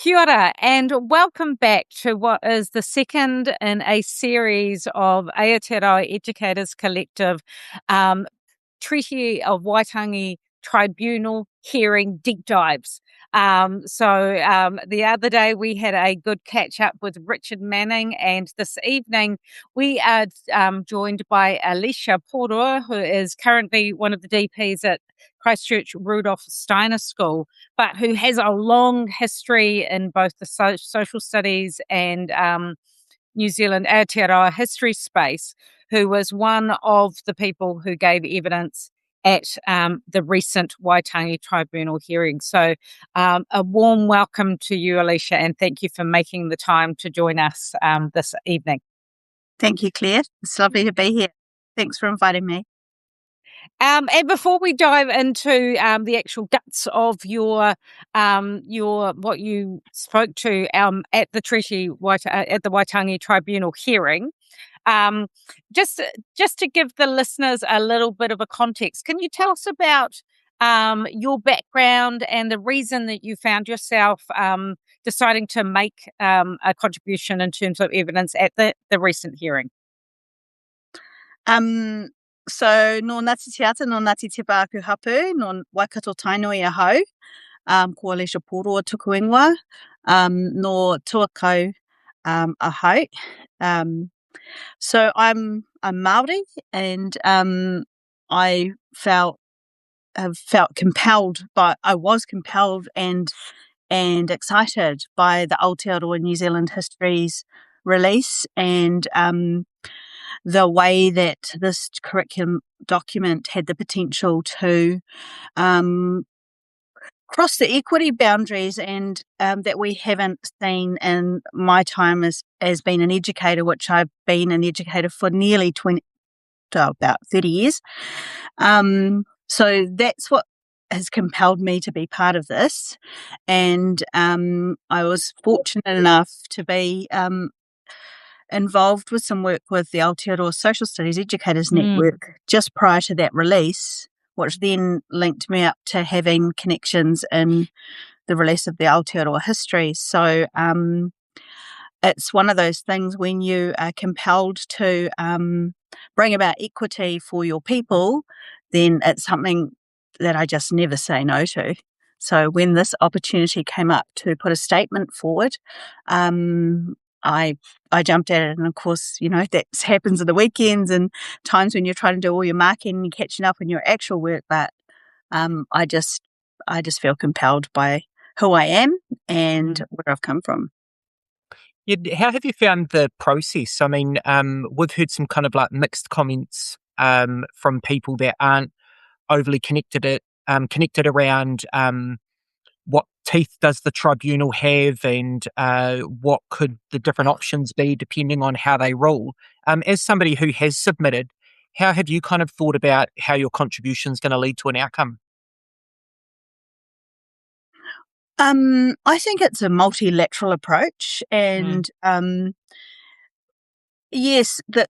Kia ora, and welcome back to what is the second in a series of Aotearoa Educators Collective Treaty of Waitangi Tribunal hearing deep dives. The other day we had a good catch up with Richard Manning, and this evening we are joined by Alicia Poroa, who is currently one of the DPs at Christchurch Rudolph Steiner School, but who has a long history in both the social studies and New Zealand Aotearoa history space, who was one of the people who gave evidence at the recent Waitangi Tribunal hearing. So a warm welcome to you, Alicia, and thank you for making the time to join us this evening. Thank you, Claire. It's lovely to be here. Thanks for inviting me. And before we dive into the actual guts of your what you spoke to at the at the Waitangi Tribunal hearing, just to give the listeners a little bit of a context, can you tell us about your background and the reason that you found yourself deciding to make a contribution in terms of evidence at the recent hearing? So, no Ngāti Te Ata, no Ngāti Te Pāku Hapu, no Waikato Tainui Ahau, ko Alicia Poroa tuku ingoa, no Tuakau Ahau. So I'm Māori, and I have felt compelled I was compelled and excited by the Aotearoa New Zealand History's release, and the way that this curriculum document had the potential to cross the equity boundaries, and that we haven't seen in my time as being an educator, which I've been an educator for nearly about 30 years. So that's what has compelled me to be part of this. And I was fortunate enough to be involved with some work with the Aotearoa Social Studies Educators Network just prior to that release, which then linked me up to having connections in the release of the Aotearoa history. So it's one of those things when you are compelled to bring about equity for your people, then it's something that I just never say no to. So when this opportunity came up to put a statement forward, I jumped at it, and of course, you know, that happens at the weekends and times when you're trying to do all your marking and catching up on your actual work. But I just feel compelled by who I am and where I've come from. Yeah, how have you found the process? I mean, we've heard some kind of like mixed comments from people that aren't overly connected around what teeth does the tribunal have, and what could the different options be depending on how they rule. As somebody who has submitted, how have you kind of thought about how your contribution is going to lead to an outcome? I think it's a multilateral approach, and yes, the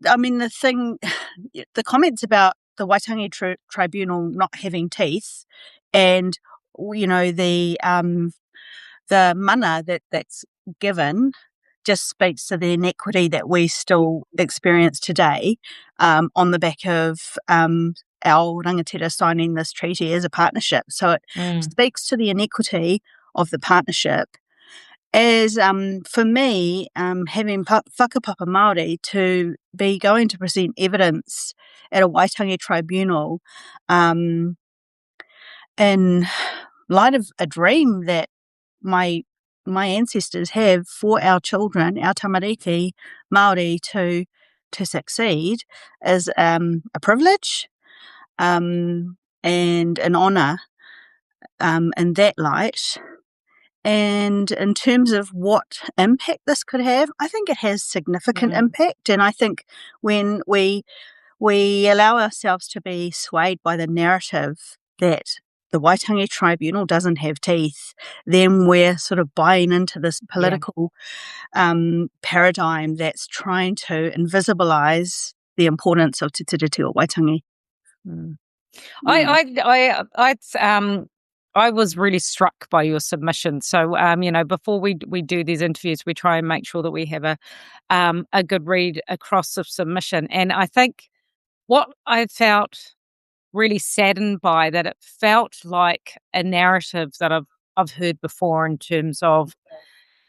comments about the Waitangi Tribunal not having teeth, and you know the mana that's given just speaks to the inequity that we still experience today, on the back of our rangatira signing this treaty as a partnership. So it speaks to the inequity of the partnership. As for me, having whakapapa Māori, to be going to present evidence at a Waitangi Tribunal, in light of a dream that my ancestors have for our children, our tamariki Māori, to succeed, is a privilege and an honour in that light. And in terms of what impact this could have, I think it has significant impact. And I think when we allow ourselves to be swayed by the narrative that the Waitangi Tribunal doesn't have teeth, then we're sort of buying into this political paradigm that's trying to invisibilise the importance of Te Tiriti o Waitangi. I was really struck by your submission. So, before we do these interviews, we try and make sure that we have a good read across the submission. And I think what I felt really saddened by, that it felt like a narrative that I've heard before, in terms of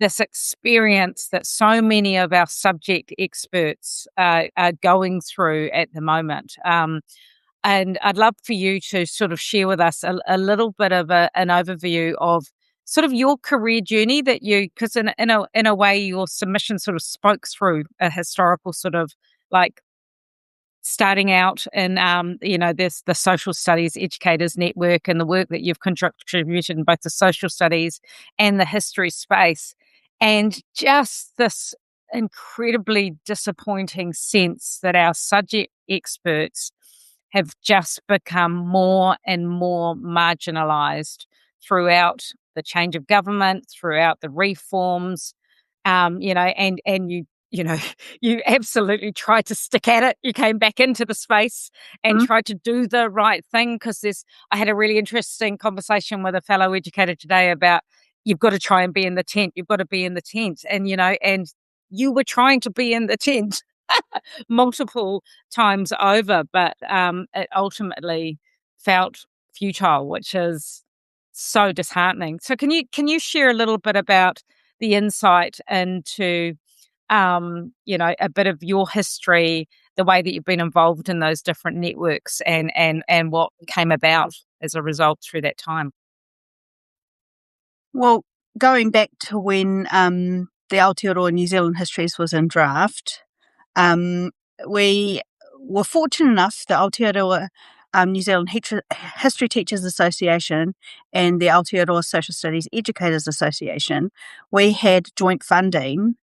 this experience that so many of our subject experts are going through at the moment. And I'd love for you to sort of share with us a little bit of an overview of sort of your career journey, that because in a way your submission sort of spoke through a historical sort of, like, starting out in this the Social Studies Educators Network, and the work that you've contributed in both the social studies and the history space, and just this incredibly disappointing sense that our subject experts have just become more and more marginalised throughout the change of government, throughout the reforms, and you absolutely tried to stick at it. You came back into the space and tried to do the right thing, because I had a really interesting conversation with a fellow educator today about, you've got to try and be in the tent. You've got to be in the tent. And you were trying to be in the tent multiple times over, but it ultimately felt futile, which is so disheartening. So can you share a little bit about the insight into a bit of your history, the way that you've been involved in those different networks, and what came about as a result through that time? Well, going back to when the Aotearoa New Zealand Histories was in draft, we were fortunate enough, the Aotearoa New Zealand History Teachers Association and the Aotearoa Social Studies Educators Association, we had joint funding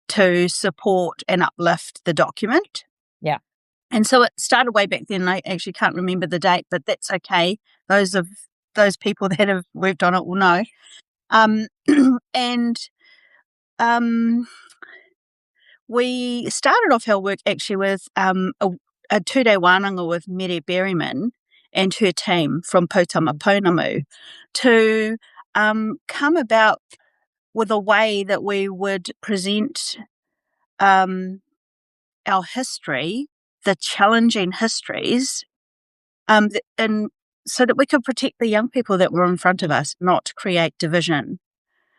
to support and uplift the document. Yeah. And so it started way back then. I actually can't remember the date, but that's okay. Those people that have worked on it will know. We started off our work actually with a 2-day wānanga with Mere Berryman and her team from Pōtama Pounamu to come about with a way that we would present our history, the challenging histories, and so that we could protect the young people that were in front of us, not create division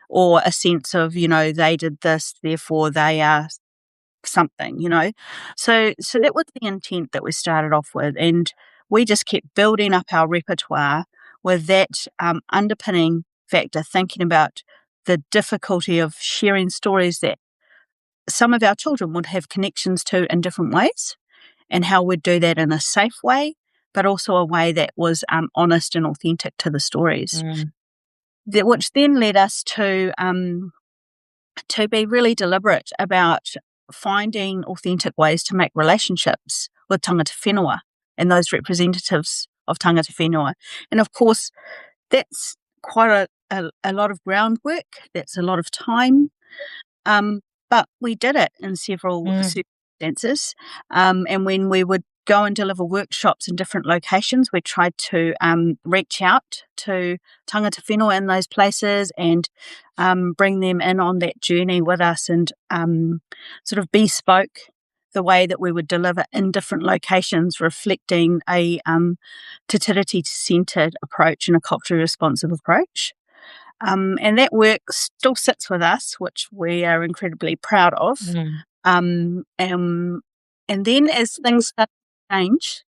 or a sense of, they did this, therefore they are something, So that was the intent that we started off with, and we just kept building up our repertoire with that underpinning factor, thinking about the difficulty of sharing stories that some of our children would have connections to in different ways, and how we'd do that in a safe way, but also a way that was honest and authentic to the stories. Which then led us to be really deliberate about finding authentic ways to make relationships with tangata whenua and those representatives of tangata whenua. And of course, that's quite a lot of groundwork. That's a lot of time. But we did it in several circumstances. And when we would go and deliver workshops in different locations, we tried to reach out to tangata whenua in those places and bring them in on that journey with us, and sort of bespoke the way that we would deliver in different locations, reflecting a te tiriti-centred approach and a culturally responsive approach. And that work still sits with us, which we are incredibly proud of. And then as things started to change,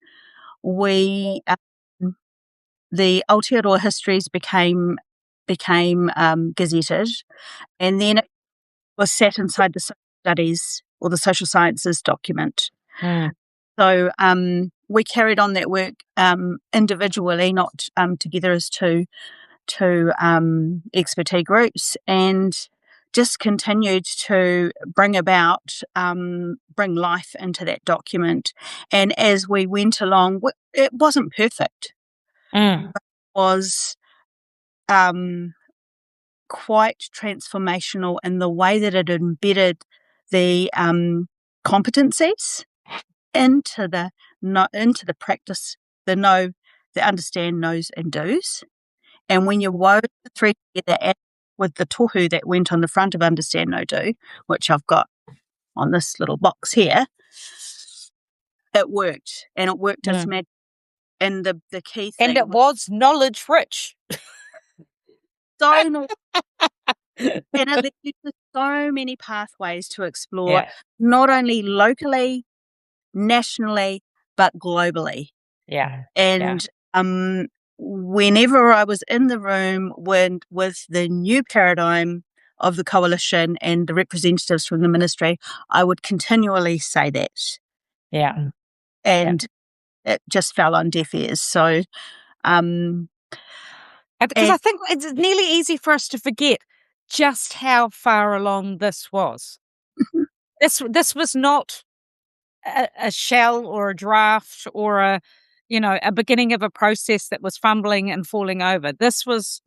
the Aotearoa histories became gazetted, and then it was sat inside the social studies or the social sciences document. So we carried on that work individually, not together as two expertise groups, and just continued to bring life into that document. And as we went along, it wasn't perfect. It was quite transformational in the way that it embedded the competencies into the practice, the understand, knows and do's, And when you wove the thread together with the tohu that went on the front of Understand No Do, which I've got on this little box here, it worked. And it worked as magic. And the key thing... And it was knowledge rich. So and it led you to so many pathways to explore, not only locally, nationally, but globally. Yeah. And whenever I was in the room with the new paradigm of the coalition and the representatives from the ministry, I would continually say that. Yeah. And it just fell on deaf ears. So, because I think it's nearly easy for us to forget just how far along this was. This was not a shell or a draft or a beginning of a process that was fumbling and falling over. This was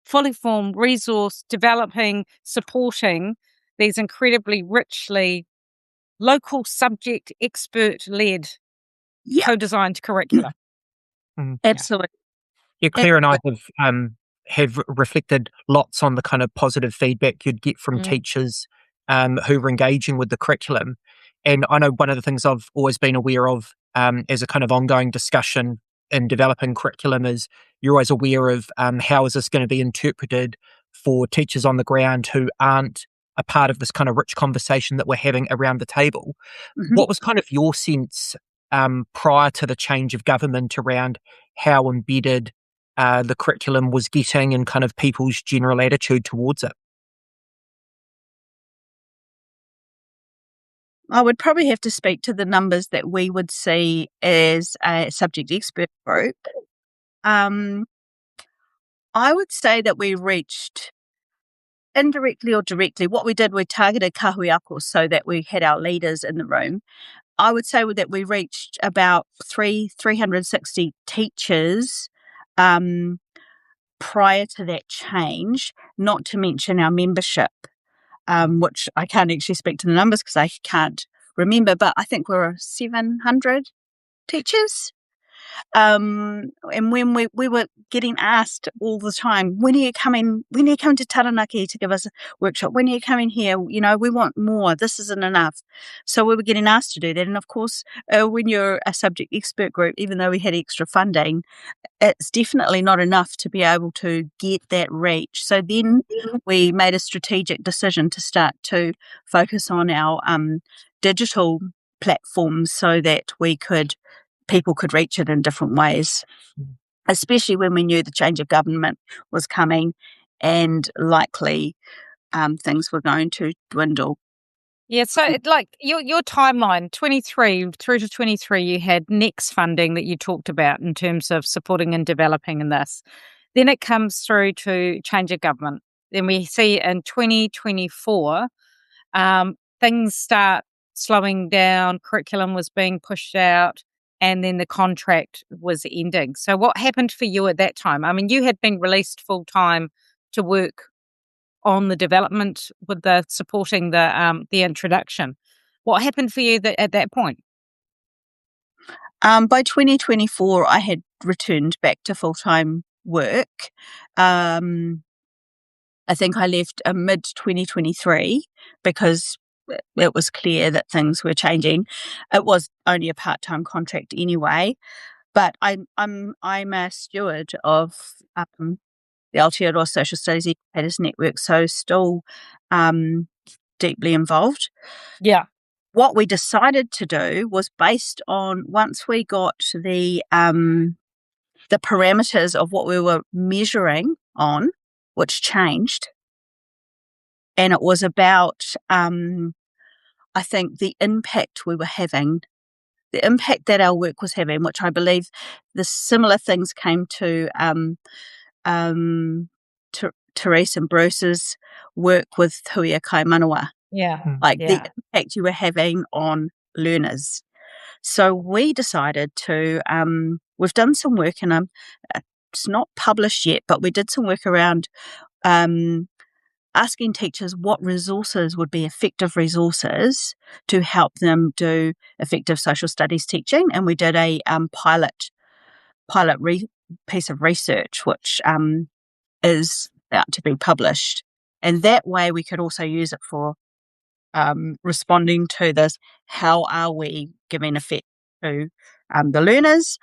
fully formed resource developing, supporting these incredibly richly local subject expert led co-designed curricula. Absolutely. Yeah, Claire and I have reflected lots on the kind of positive feedback you'd get from teachers who were engaging with the curriculum. And I know one of the things I've always been aware of as a kind of ongoing discussion in developing curriculum is you're always aware of how is this going to be interpreted for teachers on the ground who aren't a part of this kind of rich conversation that we're having around the table. What was kind of your sense prior to the change of government around how embedded the curriculum was getting and kind of people's general attitude towards it? I would probably have to speak to the numbers that we would see as a subject expert group. I would say that we reached, indirectly or directly, what we did, we targeted kahuiako so that we had our leaders in the room. I would say that we reached about 360 teachers prior to that change, not to mention our membership, which I can't actually speak to the numbers because I can't remember, but I think we're 700 teachers. And when we were getting asked all the time, when are you coming to Taranaki to give us a workshop? When are you coming here? We want more. This isn't enough. So we were getting asked to do that. And of course, when you're a subject expert group, even though we had extra funding, it's definitely not enough to be able to get that reach. So then we made a strategic decision to start to focus on our digital platforms so that people could reach it in different ways, especially when we knew the change of government was coming and likely things were going to dwindle. Yeah, so your timeline, 23 through to 23, you had NEX funding that you talked about in terms of supporting and developing in this. Then it comes through to change of government. Then we see in 2024, things start slowing down, curriculum was being pushed out, and then the contract was ending. So what happened for you at that time? I mean, you had been released full-time to work on the development with the supporting the introduction. What happened for you at that point? By 2024, I had returned back to full-time work. I think I left mid-2023 because it was clear that things were changing. It was only a part-time contract anyway, but I'm a steward of the Aotearoa Social Studies Educators Network, so still deeply involved. Yeah. What we decided to do was based on, once we got the parameters of what we were measuring on, which changed, and it was about I think the impact we were having, the impact that our work was having, which I believe the similar things came to Therese and Bruce's work with Hui Kai Manawa. Yeah. The impact you were having on learners. So we decided to, we've done some work, and it's not published yet, but we did some work around asking teachers what resources would be effective resources to help them do effective social studies teaching. And we did a pilot piece of research which is about to be published. And that way we could also use it for responding to this, how are we giving effect to the learners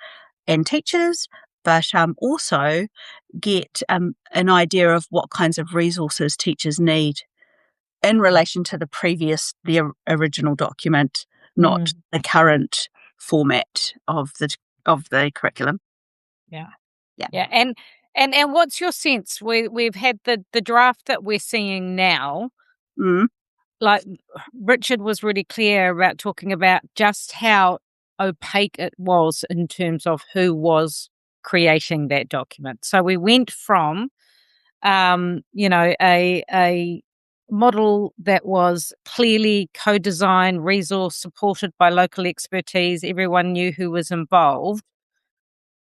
and teachers, but also get an idea of what kinds of resources teachers need in relation to the original document, not the current format of the curriculum. Yeah. Yeah. And what's your sense? We've had the draft that we're seeing now. Like Richard was really clear about talking about just how opaque it was in terms of who was creating that document. So we went from, a model that was clearly co-designed, resource supported by local expertise, everyone knew who was involved,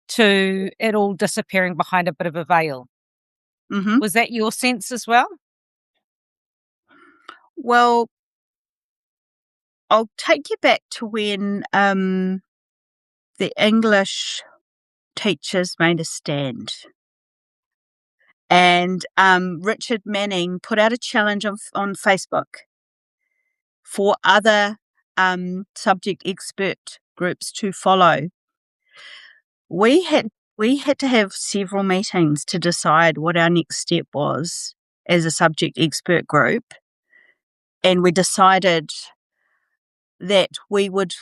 to it all disappearing behind a bit of a veil. Mm-hmm. Was that your sense as well? Well, I'll take you back to when the English teachers made a stand. And Richard Manning put out a challenge on Facebook for other subject expert groups to follow. We had to have several meetings to decide what our next step was as a subject expert group. And we decided that we would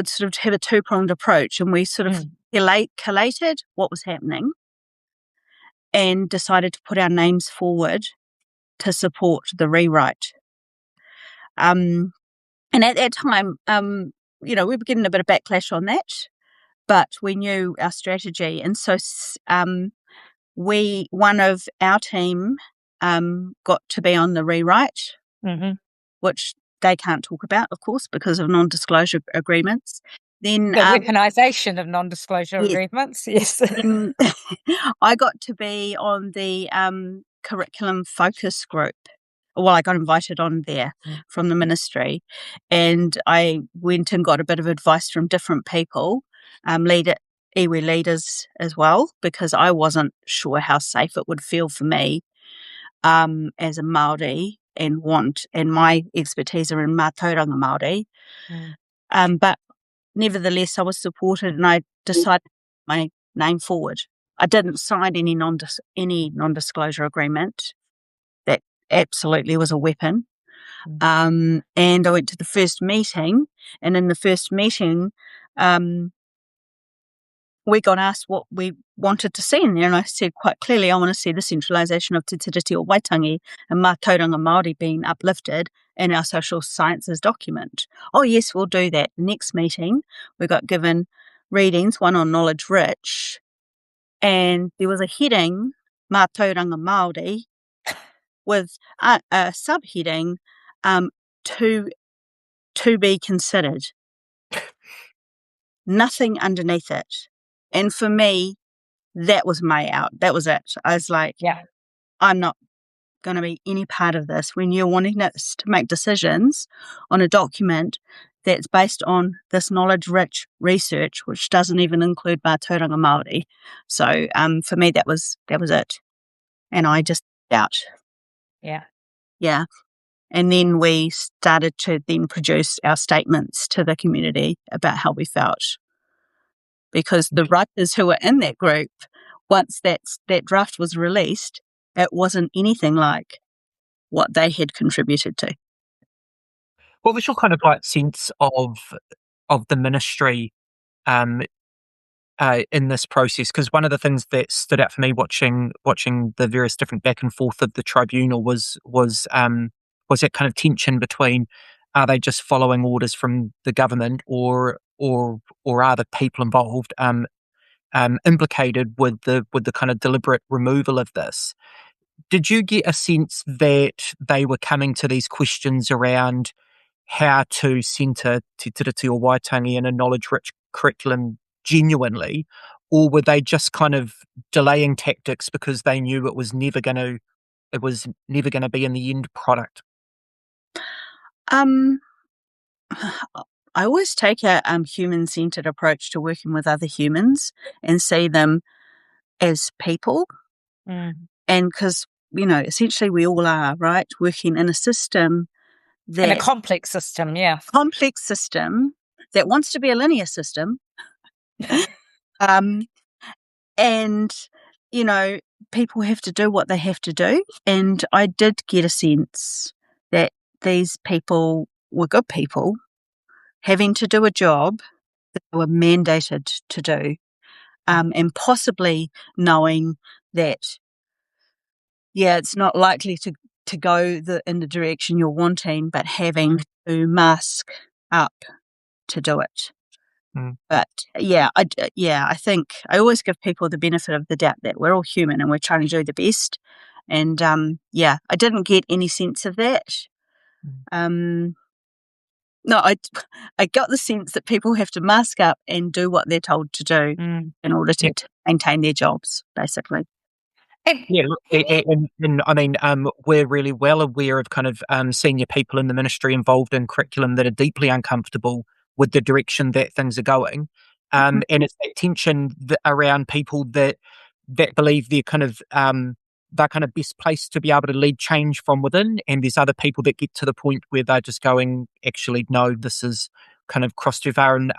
sort of have a two-pronged approach, and we sort of collated what was happening and decided to put our names forward to support the rewrite. And at that time, we were getting a bit of backlash on that, but we knew our strategy. And so one of our team got to be on the rewrite, which they can't talk about, of course, because of non-disclosure agreements. Then the weaponisation of non-disclosure agreements, yes. Then I got to be on the curriculum focus group. Well, I got invited on there from the ministry, and I went and got a bit of advice from different people, iwi leaders as well, because I wasn't sure how safe it would feel for me as a Māori and my expertise are in mātauranga Māori. But nevertheless, I was supported, and I decided to put my name forward. I didn't sign any non-disclosure agreement. That absolutely was a weapon. And I went to the first meeting, and in the first meeting, we got asked what we wanted to see in there, and I said quite clearly, I want to see the centralisation of Te Tiriti o Waitangi and mātauranga Māori being uplifted in our social sciences document. Oh yes, we'll do that. The next meeting, we got given readings, one on knowledge rich, and there was a heading, mātauranga Māori, with a subheading, to be considered. Nothing underneath it. And for me, that was my out. That was it. I was like, I'm not going to be any part of this. When you're wanting us to make decisions on a document that's based on this knowledge-rich research, which doesn't even include mātauranga Māori. So for me, that was it. And I just out. Yeah. And then we started to then produce our statements to the community about how we felt. Because the writers who were in that group, once that draft was released, it wasn't anything like what they had contributed to. What was your kind of sense of the ministry in this process? Because one of the things that stood out for me watching the various different back and forth of the tribunal was that kind of tension between, are they just following orders from the government, or are the people involved implicated with the kind of deliberate removal of this? Did you get a sense that they were coming to these questions around how to centre Te Tiriti o Waitangi in a knowledge-rich curriculum genuinely, or were they just kind of delaying tactics because they knew it was never going to be in the end product? I I always take a human-centered approach to working with other humans and see them as people. Mm. And because, essentially we all are, right, working in a system In a that complex system, yeah. complex system that wants to be a linear system. And, people have to do what they have to do. And I did get a sense that these people were good people having to do a job that they were mandated to do, and possibly knowing that, it's not likely to go in the direction you're wanting, but having to mask up to do it. But I think I always give people the benefit of the doubt that we're all human and we're trying to do the best. And I didn't get any sense of that. No, I got the sense that people have to mask up and do what they're told to do in order to maintain their jobs, basically. Yeah, look, and I mean, we're really well aware of kind of senior people in the ministry involved in curriculum that are deeply uncomfortable with the direction that things are going, and it's that tension around people that believe they're kind of best placed to be able to lead change from within, and there's other people that get to the point where they're just going, actually, no, this is kind of crossed too far, and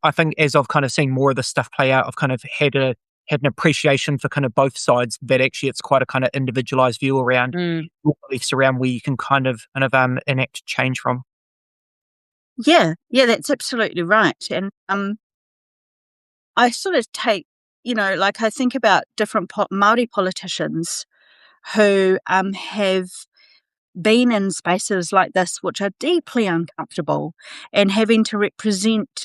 I think as I've kind of seen more of this stuff play out, I've kind of had an appreciation for kind of both sides, that actually it's quite a kind of individualized view around your beliefs around where you can kind of enact change from. Yeah, that's absolutely right. And I sort of take, I think about different Māori politicians who have been in spaces like this, which are deeply uncomfortable, and having to represent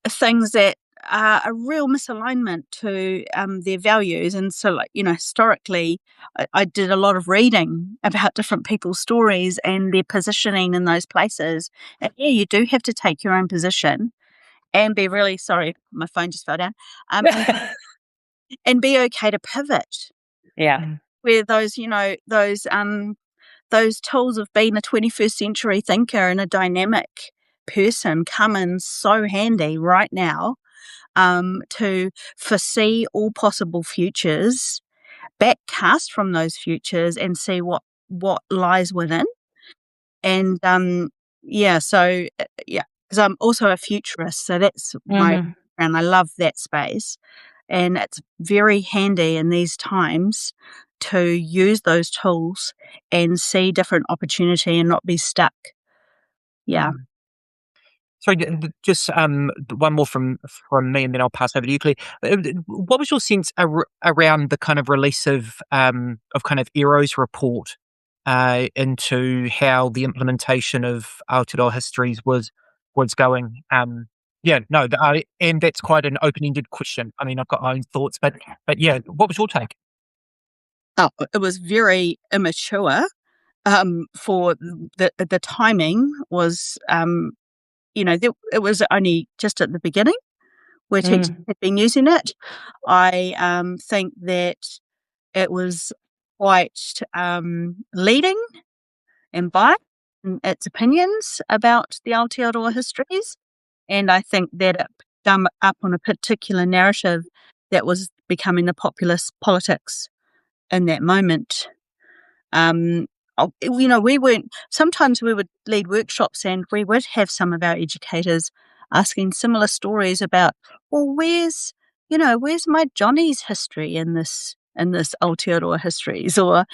things that are a real misalignment to their values. And so, historically, I did a lot of reading about different people's stories and their positioning in those places. And you do have to take your own position and be really sorry. My phone just fell down. And be okay to pivot. Yeah. Where those tools of being a 21st century thinker and a dynamic person come in so handy right now, to foresee all possible futures, backcast from those futures and see what lies within. And because I'm also a futurist, so that's my background. I love that space, and it's very handy in these times to use those tools and see different opportunity and not be stuck. Yeah. Sorry, just one more from me, and then I'll pass over to you, Claire. What was your sense around the kind of release of kind of Ero's report into how the implementation of Aotearoa histories was going? And that's quite an open-ended question. I mean, I've got my own thoughts, but yeah, what was your take? Oh, it was very immature. For the timing was, it was only just at the beginning where teachers had been using it. I think that it was quite leading and biased in its opinions about the Aotearoa histories, and I think that it picked up on a particular narrative that was becoming the populist politics in that moment. Sometimes we would lead workshops and we would have some of our educators asking similar stories about, well, where's my Johnny's history in this Aotearoa histories? Or,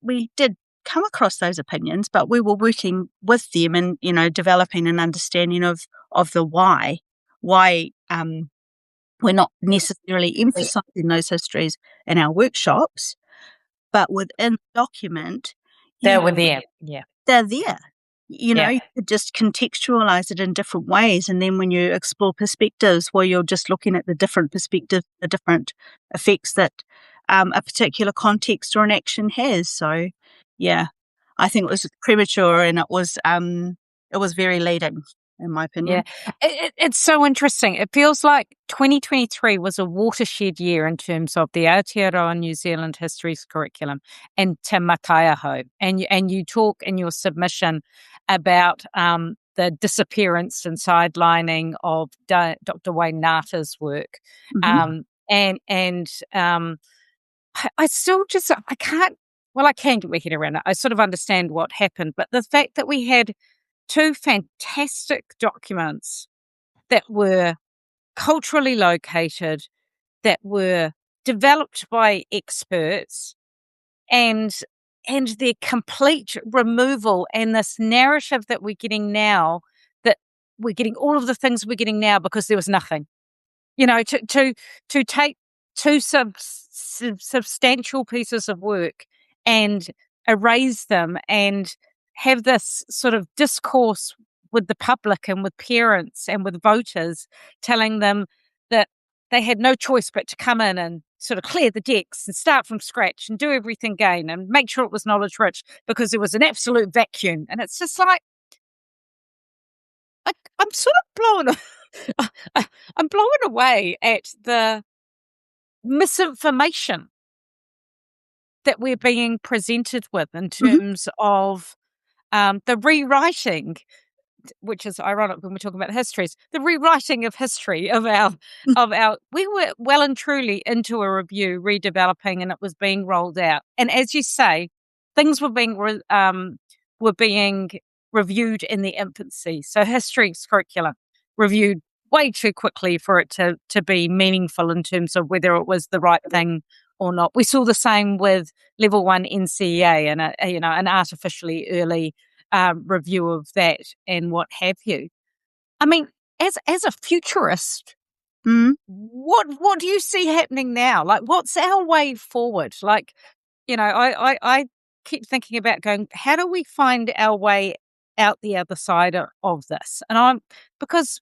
we did come across those opinions, but we were working with them and, developing an understanding of the why we're not necessarily emphasizing those histories in our workshops. But within the document, they were there. Yeah. They're there. You could just contextualize it in different ways. And then when you explore perspectives, well, you're just looking at the different perspectives, the different effects that a particular context or an action has. So, yeah, I think it was premature and it was very leading in my opinion. Yeah, it's so interesting. It feels like 2023 was a watershed year in terms of the Aotearoa New Zealand History's curriculum and Te Mataiaho. And you talk in your submission about the disappearance and sidelining of Dr. Wayne Nata's work. Mm-hmm. I still just, I can't, well, I can get my head around it. I sort of understand what happened, but the fact that we had two fantastic documents that were culturally located, that were developed by experts, and their complete removal, and this narrative that we're getting now, that we're getting all of the things we're getting now because there was nothing. You know, to take two substantial pieces of work and erase them and have this sort of discourse with the public and with parents and with voters, telling them that they had no choice but to come in and sort of clear the decks and start from scratch and do everything again and make sure it was knowledge rich because there was an absolute vacuum. And it's just like, I'm sort of I'm blown away at the misinformation that we're being presented with in Mm-hmm. terms of the rewriting, which is ironic when we're talking about histories, the rewriting of history of our. We were well and truly into a review, redeveloping, and it was being rolled out. And as you say, things were being reviewed in the infancy. So history's curriculum reviewed way too quickly for it to be meaningful in terms of whether it was the right thing or not. We saw the same with level 1 NCEA and an artificially early review of that and what have you. I mean, as a futurist, Mm-hmm. what do you see happening now? Like, what's our way forward? Like, I keep thinking about going, how do we find our way out the other side of this? And because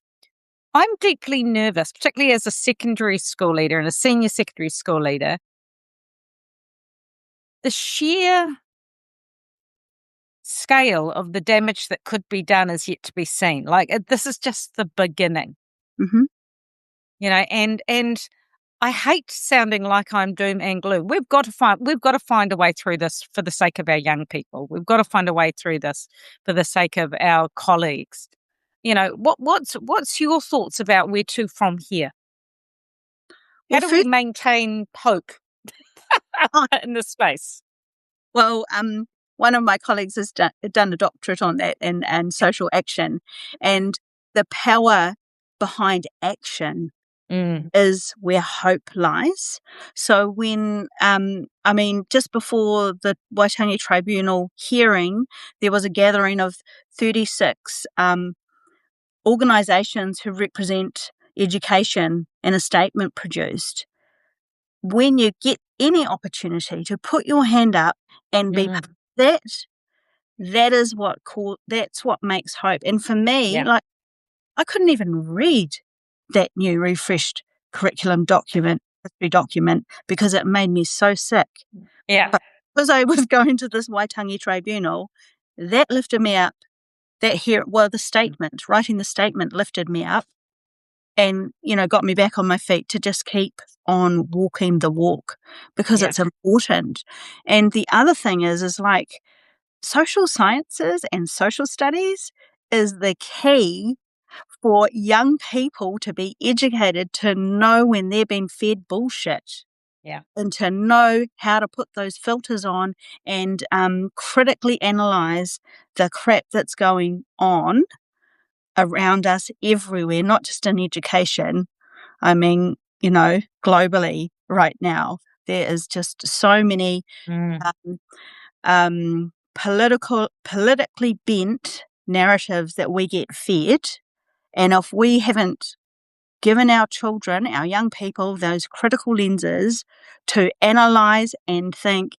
I'm deeply nervous, particularly as a secondary school leader and a senior secondary school leader, the sheer scale of the damage that could be done is yet to be seen. Like, this is just the beginning, Mm-hmm. and I hate sounding like I'm doom and gloom. We've got to find a way through this for the sake of our young people. We've got to find a way through this for the sake of our colleagues. What's your thoughts about where to from here? How Well, do we maintain hope in this space? Well, one of my colleagues has done a doctorate on that and social action, and the power behind action is where hope lies. So when, just before the Waitangi Tribunal hearing, there was a gathering of 36 organisations who represent education and a statement produced. When you get any opportunity to put your hand up and be part of that's what makes hope. And for me, like, I couldn't even read that new refreshed curriculum history document, because it made me so sick. Yeah. But because I was going to this Waitangi Tribunal, that lifted me up. Writing the statement lifted me up and, got me back on my feet to just keep on walking the walk, because it's important. And the other thing is like, social sciences and social studies is the key for young people to be educated, to know when they're being fed bullshit. Yeah. And to know how to put those filters on and critically analyze the crap that's going on around us everywhere, not just in education. I mean, globally right now, there is just so many politically bent narratives that we get fed. And if we haven't given our children, our young people, those critical lenses to analyze and think,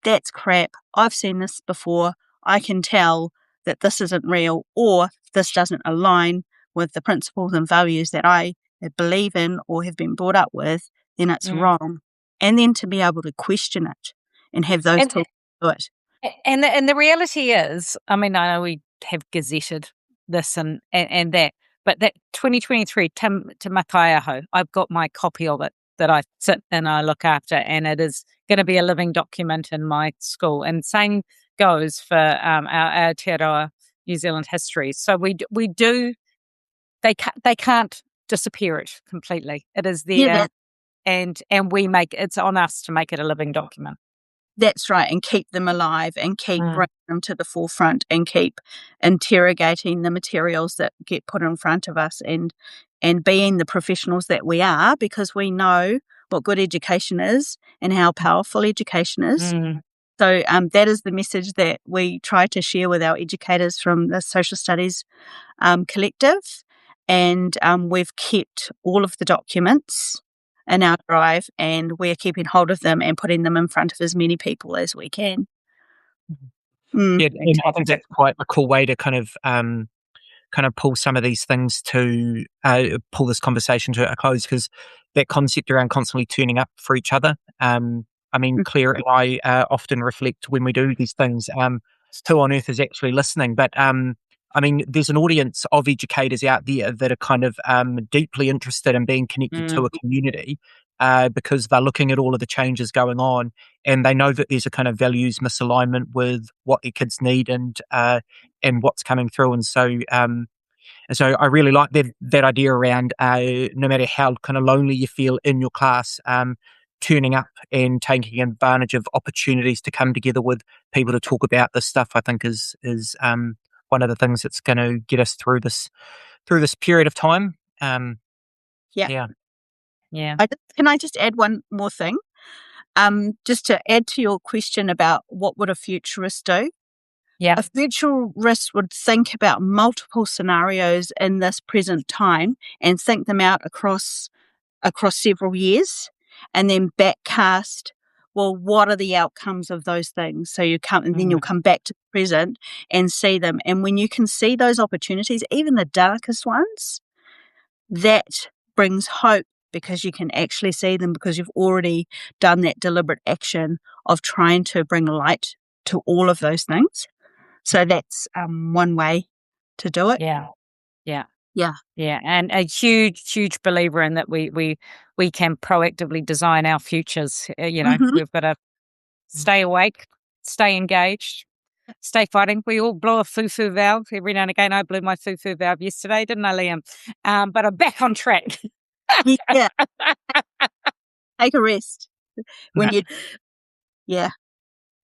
that's crap, I've seen this before, I can tell that this isn't real, or this doesn't align with the principles and values that I believe in or have been brought up with, then it's wrong. And then to be able to question it and have those tools to do it. And the reality is, I mean, I know we have gazetted this and that. But that 2023 Te Matai Aho, I've got my copy of it that I sit and I look after, and it is going to be a living document in my school. And same goes for our Aotearoa New Zealand history. So we do. They can't disappear it completely. It is there. Yeah, and it's on us to make it a living document. that's right, and keep them alive and keep bringing them to the forefront and keep interrogating the materials that get put in front of us and being the professionals that we are, because we know what good education is and how powerful education is. So that is the message that we try to share with our educators from the Social Studies Collective. And we've kept all of the documents in our drive, and we're keeping hold of them and putting them in front of as many people as we can. Yeah, and I think that's quite a cool way to kind of pull some of these things to pull this conversation to a close, because that concept around constantly turning up for each other. I mean, Claire and I often reflect when we do these things, who on earth is actually listening? But I mean, there's an audience of educators out there that are kind of deeply interested in being connected to a community because they're looking at all of the changes going on, and they know that there's a kind of values misalignment with what their kids need and what's coming through. And so I really like that idea around no matter how kind of lonely you feel in your class, turning up and taking advantage of opportunities to come together with people to talk about this stuff, I think is one of the things that's going to get us through this period of time. Yeah. Can I just add one more thing? Just to add to your question about what would a futurist do? Yeah. A futurist would think about multiple scenarios in this present time and think them out across several years, and then backcast, well, what are the outcomes of those things? So you come, and then you'll come back to the present and see them. And when you can see those opportunities, even the darkest ones, that brings hope, because you can actually see them, because you've already done that deliberate action of trying to bring light to all of those things. So that's one way to do it. Yeah, and a huge believer in that we can proactively design our futures. We've got to stay awake, stay engaged, stay fighting. We all blow a fufu valve every now and again. I blew my fufu valve yesterday, didn't I, Liam? But I'm back on track. Yeah. Take a rest when you. Yeah.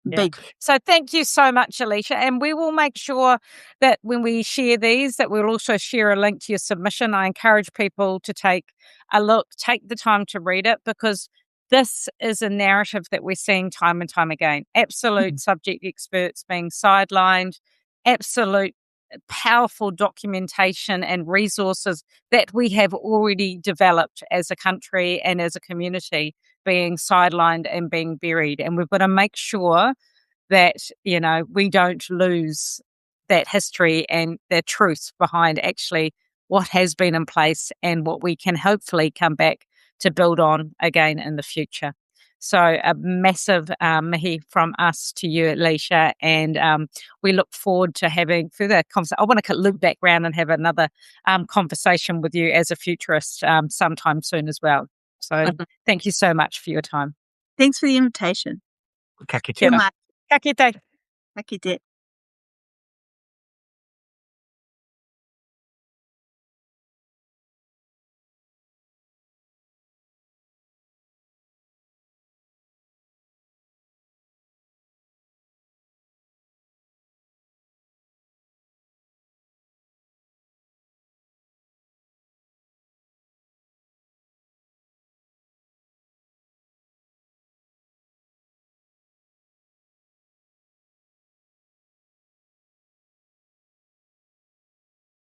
Big. So thank you so much, Alicia. And we will make sure that when we share these, that we'll also share a link to your submission. I encourage people to take a look, take the time to read it, because this is a narrative that we're seeing time and time again. Absolute subject experts being sidelined, absolute powerful documentation and resources that we have already developed as a country and as a community being sidelined and being buried. And we've got to make sure that, we don't lose that history and the truth behind actually what has been in place and what we can hopefully come back to build on again in the future. So a massive mihi from us to you, Alicia, and we look forward to having further conversation. I want to loop back round and have another conversation with you as a futurist sometime soon as well. So thank you so much for your time. Thanks for the invitation. Ka kite. Kia ora. Ka kite. Ka kite.